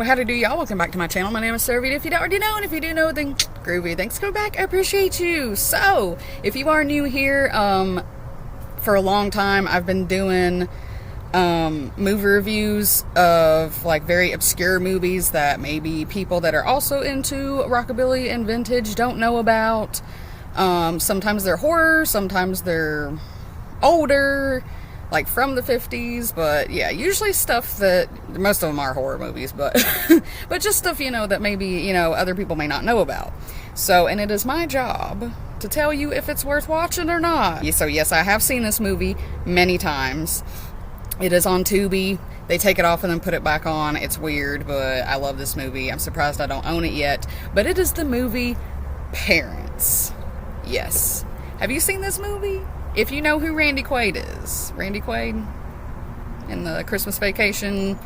Well, how do y'all? Welcome back to my channel. My name is Sarah Vita. If you don't already know, and if you do know, then groovy. Thanks for coming back. I appreciate you. So, if you are new here, for a long time, I've been doing movie reviews of like very obscure movies that maybe people that are also into rockabilly and vintage don't know about. Sometimes they're horror, sometimes they're older, like from the 50s, but yeah, usually stuff that, most of them are horror movies, but but just stuff, that maybe, other people may not know about. So, and it is my job to tell you if it's worth watching or not. So yes, I have seen this movie many times. It is on Tubi. They take it off and then put it back on. It's weird, but I love this movie. I'm surprised I don't own it yet, but it is the movie Parents. Yes. Have you seen this movie? If you know who Randy Quaid is. Randy Quaid in the Christmas Vacation,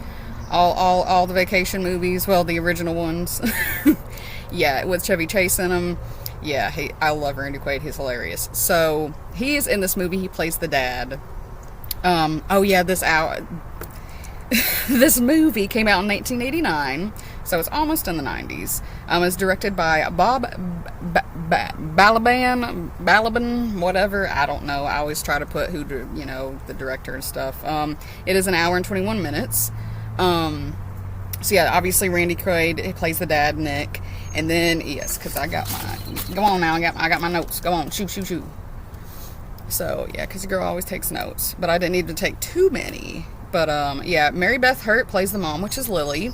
all the vacation movies, well, the original ones. Yeah, with Chevy Chase in them. Yeah, I love Randy Quaid. He's hilarious. So, he is in this movie. He plays the dad. Oh yeah, this movie came out in 1989, so it's almost in the 90s. It's directed by Bob Balaban, whatever, I don't know. I always try to put the director and stuff. It is an hour and 21 minutes. So yeah, obviously Randy Quaid plays the dad, Nick, and then, yes, because I got my, go on now, I got my notes, go on, shoot. So, yeah, because the girl always takes notes, but I didn't need to take too many. But, yeah, Mary Beth Hurt plays the mom, which is Lily.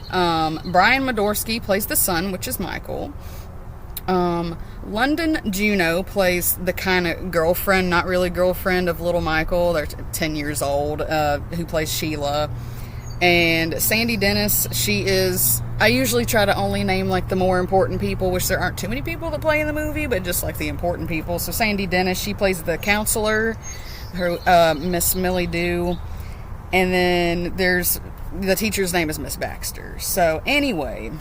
Brian Modorsky plays the son, which is Michael. London Juno plays the kind of girlfriend, not really girlfriend, of little Michael. They're 10 years old, who plays Sheila. And Sandy Dennis, she is, I usually try to only name like the more important people, which there aren't too many people that play in the movie, but just like the important people. So Sandy Dennis, she plays the counselor, her Miss Millie Dew. And then there's, the teacher's name is Miss Baxter. So anyway,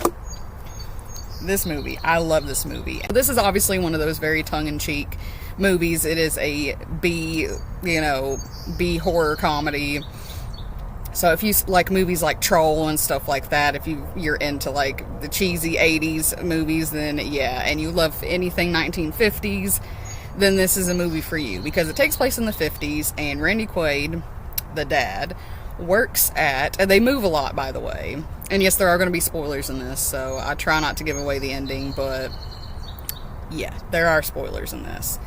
this movie, I love this movie. This is obviously one of those very tongue-in-cheek movies. It is a B horror comedy. So if you like movies like Troll and stuff like that, if you're into like the cheesy 80s movies, then yeah, and you love anything 1950s, then this is a movie for you, because it takes place in the 50s, and Randy Quaid, the dad, works at, and they move a lot, by the way, and yes, there are going to be spoilers in this, so I try not to give away the ending, but yeah, there are spoilers in this.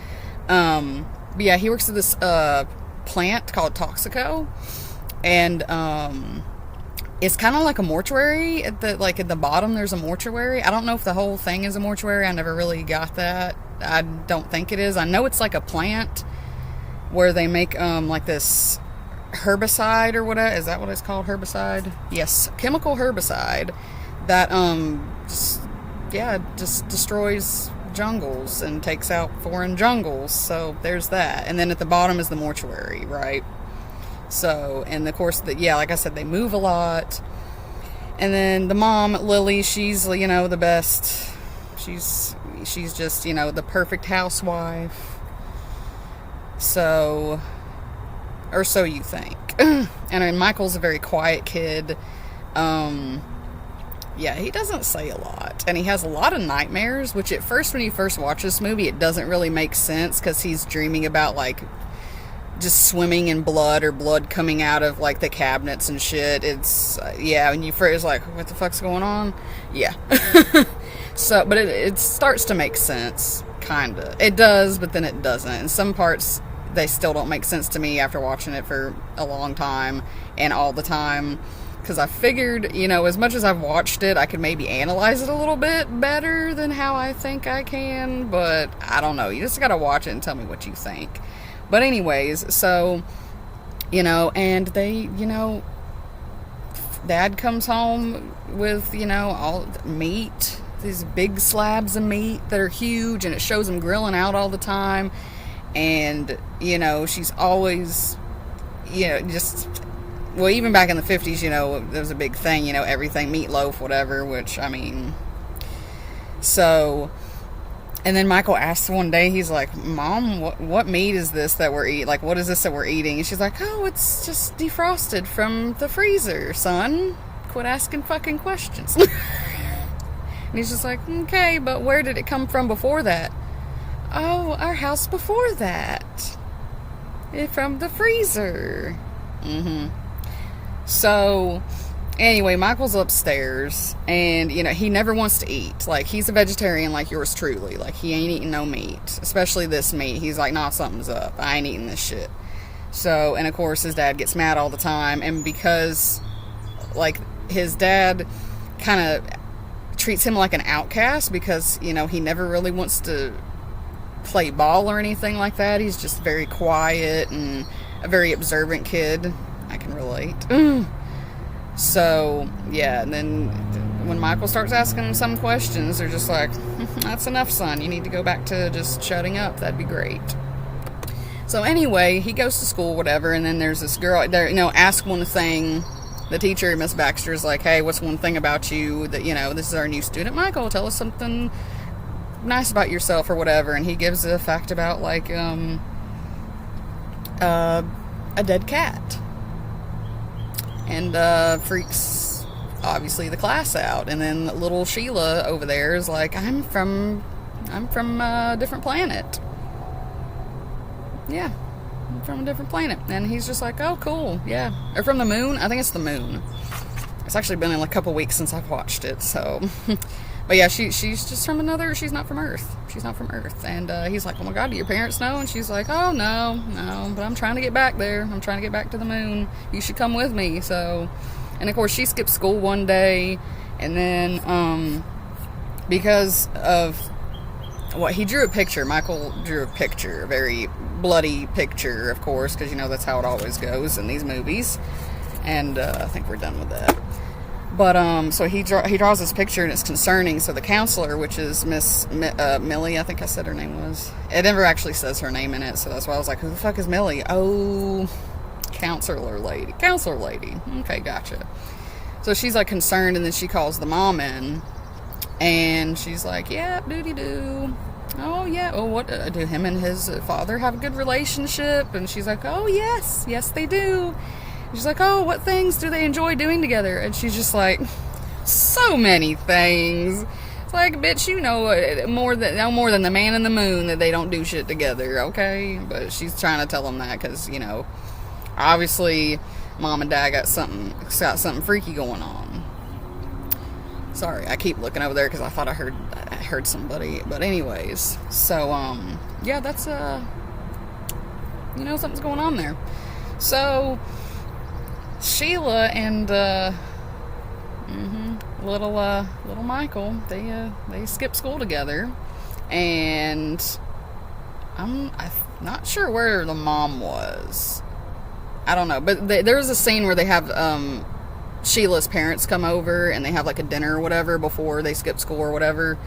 But yeah, he works at this plant called Toxico. And, it's kind of like a mortuary. At the bottom, there's a mortuary. I don't know if the whole thing is a mortuary. I never really got that. I don't think it is. I know it's like a plant where they make, like this herbicide or whatever. Is that what it's called? Herbicide? Yes. Chemical herbicide that, just destroys jungles and takes out foreign jungles. So there's that. And then at the bottom is the mortuary, right? So, and of course, like I said, they move a lot. And then the mom, Lily, she's, the best. She's just, the perfect housewife. So, or so you think. And I mean, Michael's a very quiet kid. Yeah, he doesn't say a lot. And he has a lot of nightmares, which at first, when you first watch this movie, it doesn't really make sense, because he's dreaming about, like, just swimming in blood, or blood coming out of like the cabinets and shit. It's and you first like, what the fuck's going on? Yeah. So, but it starts to make sense, kinda. It does, but then it doesn't. And some parts, they still don't make sense to me after watching it for a long time and all the time, because I figured, as much as I've watched it, I could maybe analyze it a little bit better than how I think I can, but I don't know. You just gotta watch it and tell me what you think. But anyways, so, and they, Dad comes home with, all meat, these big slabs of meat that are huge, and it shows him grilling out all the time, and, she's always, well, even back in the 50s, there was a big thing, everything meatloaf, whatever, which, I mean, so... And then Michael asks one day, he's like, Mom, what meat is this that we're eating? Like, what is this that we're eating? And she's like, oh, it's just defrosted from the freezer, son. quit asking fucking questions. And he's just like, okay, but where did it come from before that? Oh, our house before that. From the freezer. So, anyway, Michael's upstairs, and, you know, he never wants to eat. Like, he's a vegetarian like yours truly. Like, he ain't eating no meat, especially this meat. He's like, nah, something's up. I ain't eating this shit. So, and of course, his dad gets mad all the time, and because, like, his dad kind of treats him like an outcast because, you know, he never really wants to play ball or anything like that. He's just very quiet and a very observant kid. I can relate. So, yeah, and then when Michael starts asking him some questions, they're just like, that's enough, son. You need to go back to just shutting up. That'd be great. So anyway, he goes to school, whatever, and then there's this girl, there, you know, ask one thing. The teacher, Miss Baxter, is like, hey, what's one thing about you that, you know, this is our new student, Michael, tell us something nice about yourself or whatever. And he gives a fact about, like, a dead cat. And freaks, obviously, the class out. And then little Sheila over there is like, I'm from a different planet. Yeah, I'm from a different planet. And he's just like, oh, cool, yeah. Or from the moon? I think it's the moon. It's actually been a couple weeks since I've watched it, so... But yeah, she's just from another... She's not from Earth. She's not from Earth. And he's like, oh my god, do your parents know? And she's like, oh, no, but I'm trying to get back there. I'm trying to get back to the moon. You should come with me, so... And of course, she skipped school one day, and then, because of... What, he drew a picture. Michael drew a picture. A very bloody picture, of course, because, you know, that's how it always goes in these movies. And I think we're done with that. But, so he draws this picture, and it's concerning. So the counselor, which is Miss Millie, I think I said her name was. It never actually says her name in it, so that's why I was like, who the fuck is Millie? Oh, counselor lady. Counselor lady. Okay, gotcha. So she's, like, concerned, and then she calls the mom in. And she's like, yeah, doody-doo. Oh, yeah. Oh, what? Do him and his father have a good relationship? And she's like, oh, yes. Yes, they do. And she's like, oh, what things do they enjoy doing together? And she's just like, so many things. It's like, bitch, you know more than the man in the moon that they don't do shit together, okay? But she's trying to tell them that because, you know, obviously mom and dad got something freaky going on. Sorry, I keep looking over there because I thought I heard somebody. But anyways, so, yeah, that's, you know, something's going on there. So, Sheila and, little Michael, they skip school together. And I'm not sure where the mom was. I don't know. But there was a scene where they have, Sheila's parents come over and they have like a dinner or whatever before they skip school or whatever.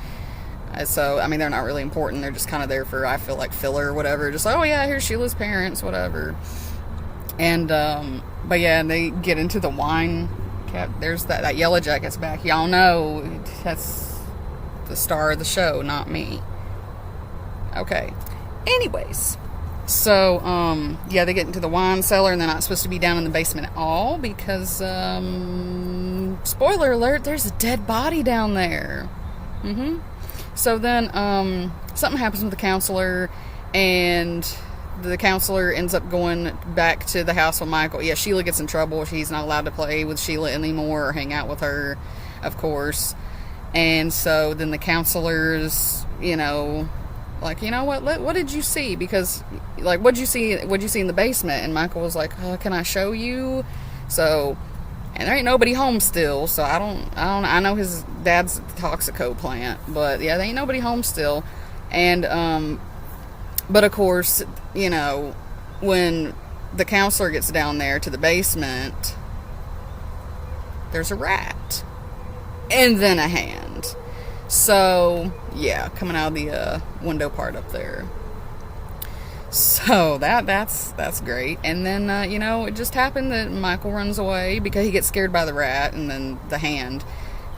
So, I mean, they're not really important. They're just kind of there for, I feel like, filler or whatever. Just like, oh yeah, here's Sheila's parents, whatever. And, but yeah, they get into the wine cap. There's that Yellow Jacket's back. Y'all know that's the star of the show, not me. Okay. Anyways. So, yeah, they get into the wine cellar, and they're not supposed to be down in the basement at all, because, spoiler alert, there's a dead body down there. So then, something happens with the counselor, and the counselor ends up going back to the house with Michael. Yeah, Sheila gets in trouble. She's not allowed to play with Sheila anymore, or hang out with her, of course. And so then the counselor's, you know... Like, you know what did you see? Because, like, what'd you see in the basement? And Michael was like, can I show you? So, and there ain't nobody home still, so I know his dad's Toxico plant, but yeah, there ain't nobody home still. And, but of course, you know, when the counselor gets down there to the basement, there's a rat. And then a hand. So, yeah, coming out of the window part up there. So, that's great. And then, you know, it just happened that Michael runs away because he gets scared by the rat and then the hand.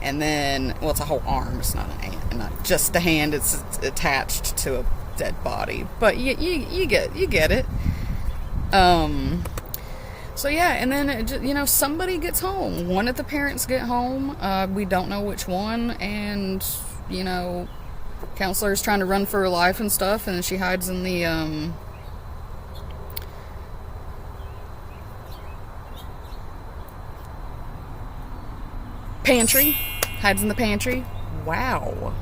And then, well, it's a whole arm. It's not not just a hand. It's attached to a dead body. But you get it. So yeah, and then somebody gets home. One of the parents get home. We don't know which one, and counselor is trying to run for her life and stuff, and she hides in the pantry. Hides in the pantry. Wow.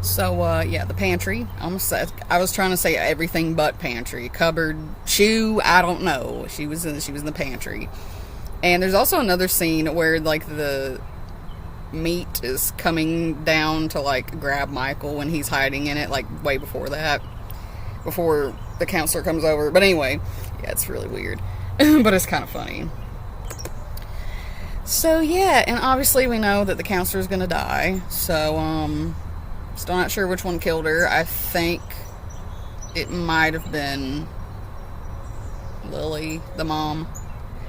So, yeah, the pantry. I was trying to say everything but pantry. Cupboard, shoe, I don't know. She was in the pantry. And there's also another scene where, like, the meat is coming down to, like, grab Michael when he's hiding in it, like, way before that. Before the counselor comes over. But anyway, yeah, it's really weird. But it's kind of funny. So, yeah, and obviously we know that the counselor's gonna die. So, still not sure which one killed her. I think it might have been Lily, the mom.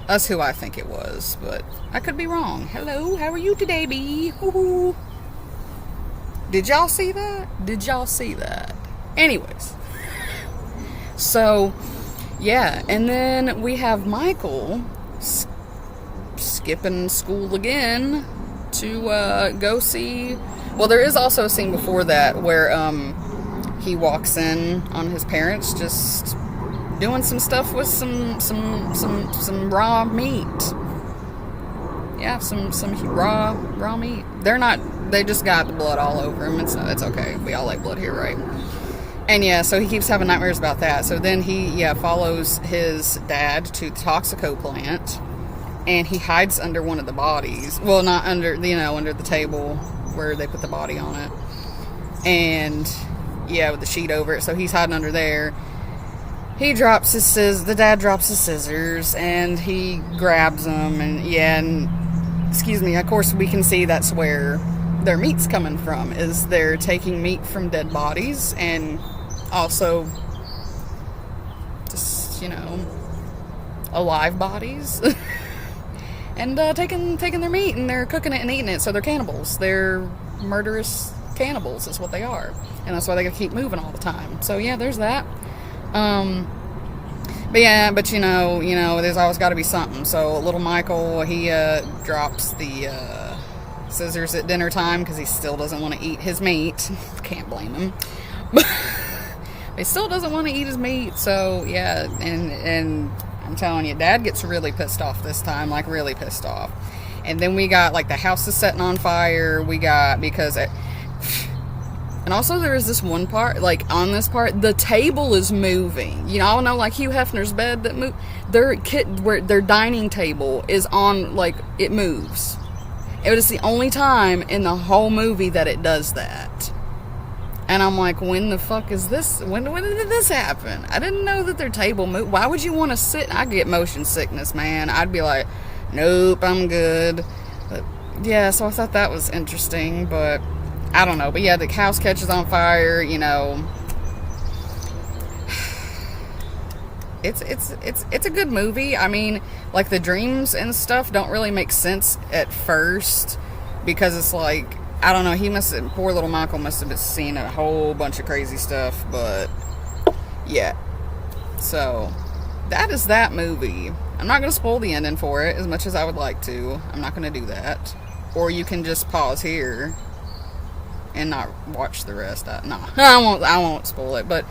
That's who I think it was, but I could be wrong. Hello, how are you today, bee? Woo-hoo. Did y'all see that? Anyways. So, yeah, and then we have Michael skipping school again to go see... Well, there is also a scene before that where he walks in on his parents just doing some stuff with some raw meat. Yeah, some raw meat. They just got the blood all over him. It's okay. We all like blood here, right? And yeah, so he keeps having nightmares about that. So then he follows his dad to the Toxico plant, and he hides under one of the bodies. Well, not under, under the table where they put the body on it, and yeah, with the sheet over it. So he's hiding under there. He drops his the dad drops his scissors, and he grabs them, and excuse me, of course we can see that's where their meat's coming from, is they're taking meat from dead bodies, and also just alive bodies. And taking their meat, and they're cooking it and eating it. So they're cannibals. They're murderous cannibals is what they are. And that's why they gotta keep moving all the time. So yeah, there's that. But there's always gotta be something. So little Michael, he drops the scissors at dinner time because he still doesn't want to eat his meat. Can't blame him. But he still doesn't want to eat his meat. So yeah, and I'm telling you, Dad gets really pissed off this time, like really pissed off. And then we got, like, the house is setting on fire. And also there is this one part, like, on this part, the table is moving. I know, like, Hugh Hefner's bed that moved. Their dining table is on, like, it moves. It is the only time in the whole movie that it does that. And I'm like, when the fuck is this? When did this happen? I didn't know that their table moved. Why would you want to sit? I get motion sickness, man. I'd be like, nope, I'm good. But yeah, so I thought that was interesting, but I don't know. But yeah, the house catches on fire, It's a good movie. I mean, like, the dreams and stuff don't really make sense at first, because it's like, I don't know, poor little Michael must have been seeing a whole bunch of crazy stuff, but yeah. So, that is that movie. I'm not going to spoil the ending for it as much as I would like to. I'm not going to do that. Or you can just pause here and not watch the rest. I won't spoil it, but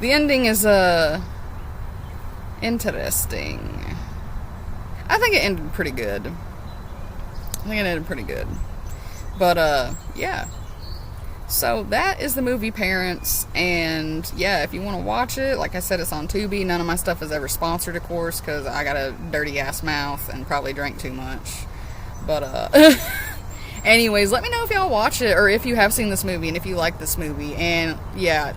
the ending is interesting. I think it ended pretty good. But, yeah. So, that is the movie Parents, and, yeah, if you want to watch it, like I said, it's on Tubi. None of my stuff is ever sponsored, of course, because I got a dirty-ass mouth and probably drank too much. But, anyways, let me know if y'all watch it, or if you have seen this movie, and if you like this movie. And, yeah,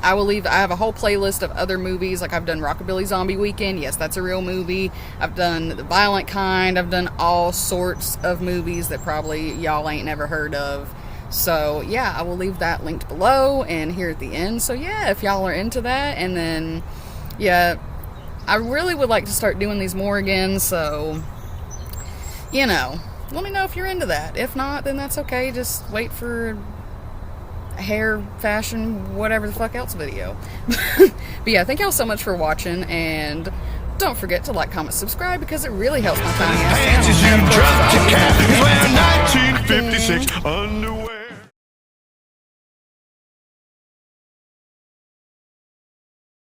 I have a whole playlist of other movies. Like, I've done Rockabilly Zombie Weekend. Yes, that's a real movie. I've done the violent kind. I've done all sorts of movies that probably y'all ain't never heard of. So, yeah, I will leave that linked below and here at the end. So, yeah, if y'all are into that. And then, yeah, I really would like to start doing these more again. So, let me know if you're into that. If not, then that's okay. Just wait for hair, fashion, whatever the fuck else video. But yeah, thank y'all so much for watching, and Don't forget to like, comment, subscribe because it really helps my tiny ass Pansies, you channel. dropped your cap. Wearing 1956 underwear.